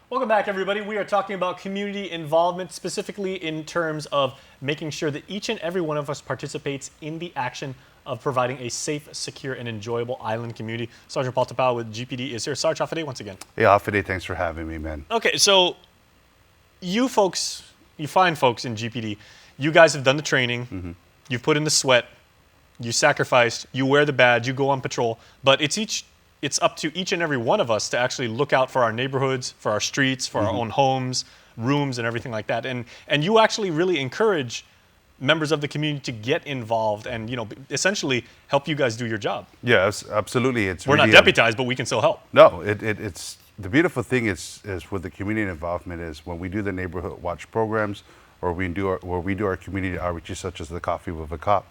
Welcome back, everybody. We are talking about community involvement, specifically in terms of making sure that each and every one of us participates in the action of providing a safe, secure, and enjoyable island community. Sergeant Paul Tapao with GPD is here. Sarge, Hafide, once again. Hey, Hafide, thanks for having me, man. Okay, so you folks, you fine folks in GPD, you guys have done the training, you've put in the sweat, you sacrificed, you wear the badge, you go on patrol, but it's up to each and every one of us to actually look out for our neighborhoods, for our streets, for our own homes, rooms, and everything like that. And you actually really encourage members of the community to get involved and, essentially help you guys do your job. Yes, absolutely. We're really, not deputized, but we can still help. No, it's the beautiful thing is with the community involvement is when we do the neighborhood watch programs or we do our community outreaches such as the Coffee with a Cop.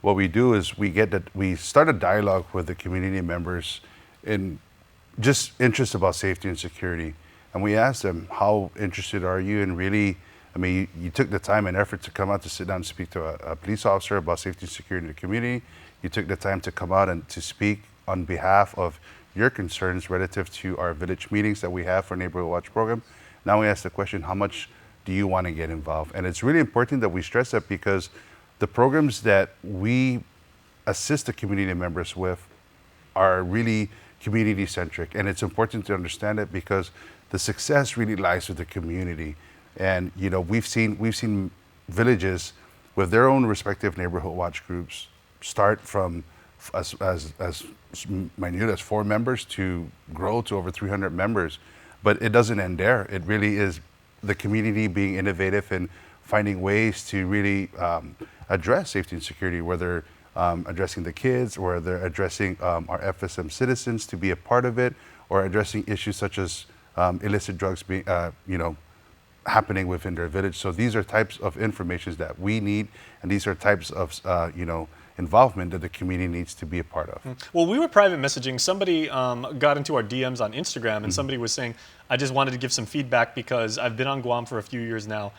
What we do is we start a dialogue with the community members in just interest about safety and security. And we ask them, how interested are you in really, you took the time and effort to come out to sit down and speak to a police officer about safety and security in the community. You took the time to come out and to speak on behalf of your concerns relative to our village meetings that we have for Neighborhood Watch program. Now we ask the question, how much do you want to get involved? And it's really important that we stress that because the programs that we assist the community members with are really community centric, and it's important to understand it because the success really lies with the community. And we've seen villages with their own respective neighborhood watch groups start from as minute as 4 members to grow to over 300 members. But it doesn't end there. It really is the community being innovative and finding ways to really address safety and security, whether addressing the kids, or they're addressing our FSM citizens to be a part of it, or addressing issues such as illicit drugs being, happening within their village. So these are types of information that we need, and these are types of, involvement that the community needs to be a part of. Well, we were private messaging. Somebody got into our DMs on Instagram, and somebody was saying, I just wanted to give some feedback because I've been on Guam for a few years now.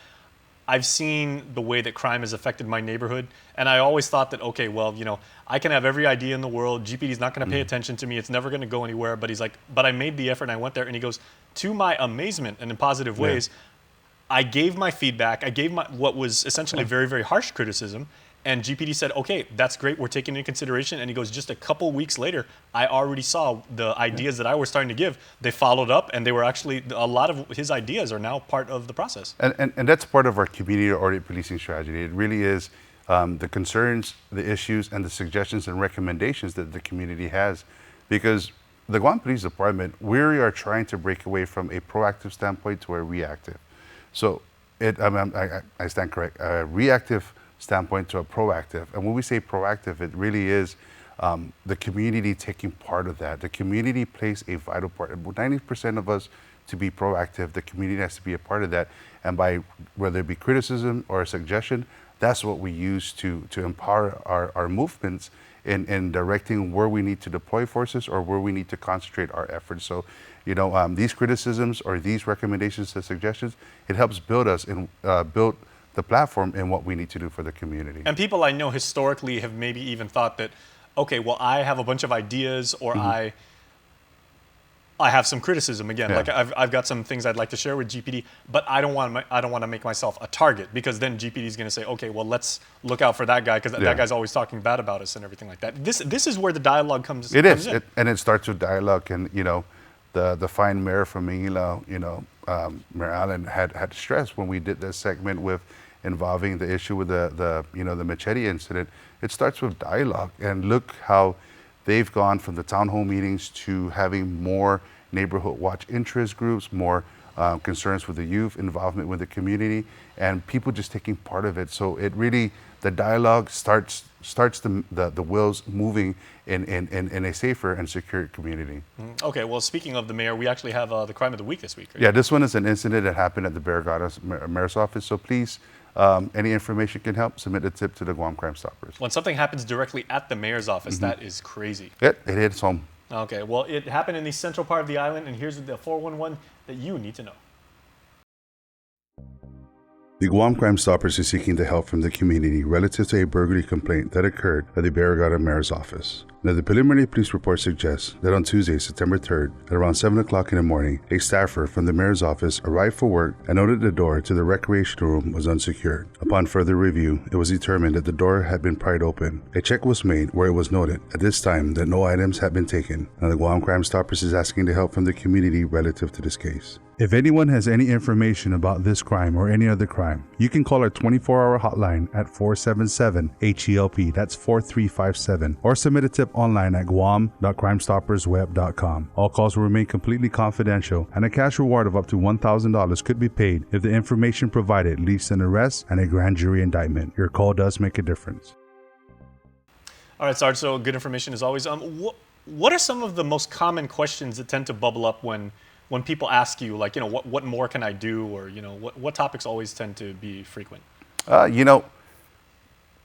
I've seen the way that crime has affected my neighborhood, and I always thought that, okay, well, I can have every idea in the world. GPD's not going to pay attention to me. It's never going to go anywhere. But he's like, but I made the effort and I went there. And he goes, to my amazement and in positive ways, I gave my feedback. I gave what was essentially very, very harsh criticism. And GPD said, okay, that's great. We're taking it into consideration. And he goes, just a couple weeks later, I already saw the ideas that I was starting to give. They followed up, and they were actually, a lot of his ideas are now part of the process. And that's part of our community-oriented policing strategy. It really is the concerns, the issues, and the suggestions and recommendations that the community has. Because the Guam Police Department, we are trying to break away from a proactive standpoint to a reactive. So I stand correct, a reactive standpoint to a proactive. And when we say proactive, it really is the community taking part of that. The community plays a vital part. 90% of us to be proactive, the community has to be a part of that. And by whether it be criticism or a suggestion, that's what we use to empower our movements in directing where we need to deploy forces or where we need to concentrate our efforts. So, these criticisms or these recommendations and suggestions, it helps build us and build the platform and what we need to do for the community. And people I know historically have maybe even thought that, okay, well, I have a bunch of ideas, or I have some criticism again. Like I've got some things I'd like to share with GPD, but I don't want to make myself a target, because then GPD is going to say, okay, well, let's look out for that guy because that guy's always talking bad about us and everything like that. This is where the dialogue comes. It is, and it starts with dialogue. And the fine mayor from Manila, Mayor Allen had stressed when we did this segment with involving the issue with the machete incident. It starts with dialogue, and look how they've gone from the town hall meetings to having more neighborhood watch interest groups, more concerns with the youth, involvement with the community, and people just taking part of it. So it really, the dialogue starts the wheels moving in a safer and secure community. Okay, well, speaking of the mayor, we actually have the crime of the week this week, right? Yeah, this one is an incident that happened at the Barragadas Mayor's office. So please, any information can help, submit a tip to the Guam Crime Stoppers. When something happens directly at the mayor's office, that is crazy. It hits home. Okay, well, it happened in the central part of the island, and here's the 411 that you need to know. The Guam Crime Stoppers is seeking the help from the community relative to a burglary complaint that occurred at the Barrigada Mayor's office. Now, the preliminary police report suggests that on Tuesday, September 3rd, at around 7 o'clock in the morning, a staffer from the mayor's office arrived for work and noted the door to the recreation room was unsecured. Upon further review, it was determined that the door had been pried open. A check was made where it was noted at this time that no items had been taken. Now, the Guam Crime Stoppers is asking the help from the community relative to this case. If anyone has any information about this crime or any other crime, you can call our 24-hour hotline at 477-HELP, that's 4357, or submit a tip online at guam.crimestoppersweb.com. All calls will remain completely confidential, and a cash reward of up to $1,000 could be paid if the information provided leads to an arrest and a grand jury indictment. Your call does make a difference. All right, Sarge, so good information as always. What are some of the most common questions that tend to bubble up when people ask you, like, what more can I do, or, what topics always tend to be frequent?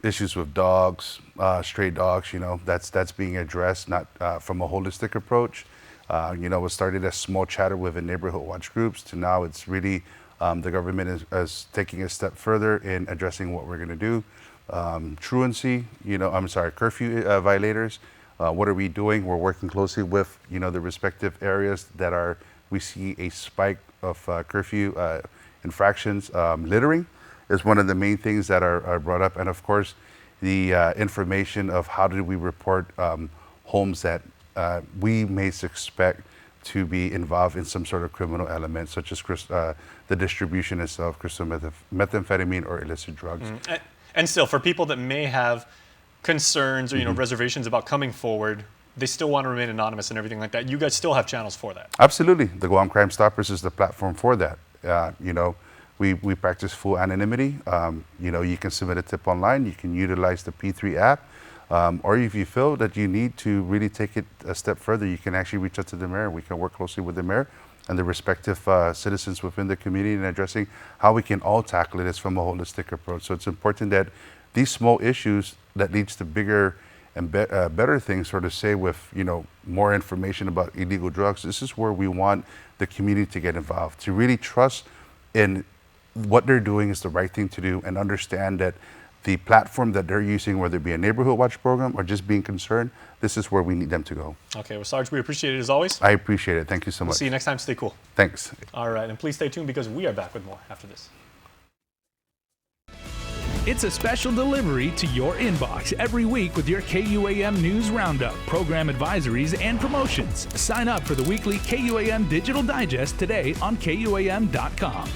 Issues with dogs, stray dogs, that's being addressed, not from a holistic approach. It started as small chatter within neighborhood watch groups to now it's really the government is taking a step further in addressing what we're going to do. Truancy, curfew violators. What are we doing? We're working closely with, the respective areas that we see a spike of curfew infractions. Littering is one of the main things that are brought up. And of course, the information of how do we report homes that we may suspect to be involved in some sort of criminal element, such as the distribution itself, crystal methamphetamine or illicit drugs. And still, for people that may have concerns or reservations about coming forward, they still want to remain anonymous and everything like that, you guys still have channels for that. Absolutely. The Guam Crime Stoppers is the platform for that. We practice full anonymity. You can submit a tip online. You can utilize the P3 app. Or if you feel that you need to really take it a step further, you can actually reach out to the mayor. We can work closely with the mayor and the respective citizens within the community in addressing how we can all tackle it from a holistic approach. So it's important that these small issues that leads to bigger and better things, sort of say with, more information about illegal drugs, this is where we want the community to get involved, to really trust in what they're doing is the right thing to do and understand that the platform that they're using, whether it be a neighborhood watch program or just being concerned, this is where we need them to go. Okay, well, Sarge, we appreciate it as always. I appreciate it. Thank you so much. We'll see you next time. Stay cool. Thanks. All right, and please stay tuned because we are back with more after this. It's a special delivery to your inbox every week with your KUAM News Roundup, program advisories, and promotions. Sign up for the weekly KUAM Digital Digest today on KUAM.com.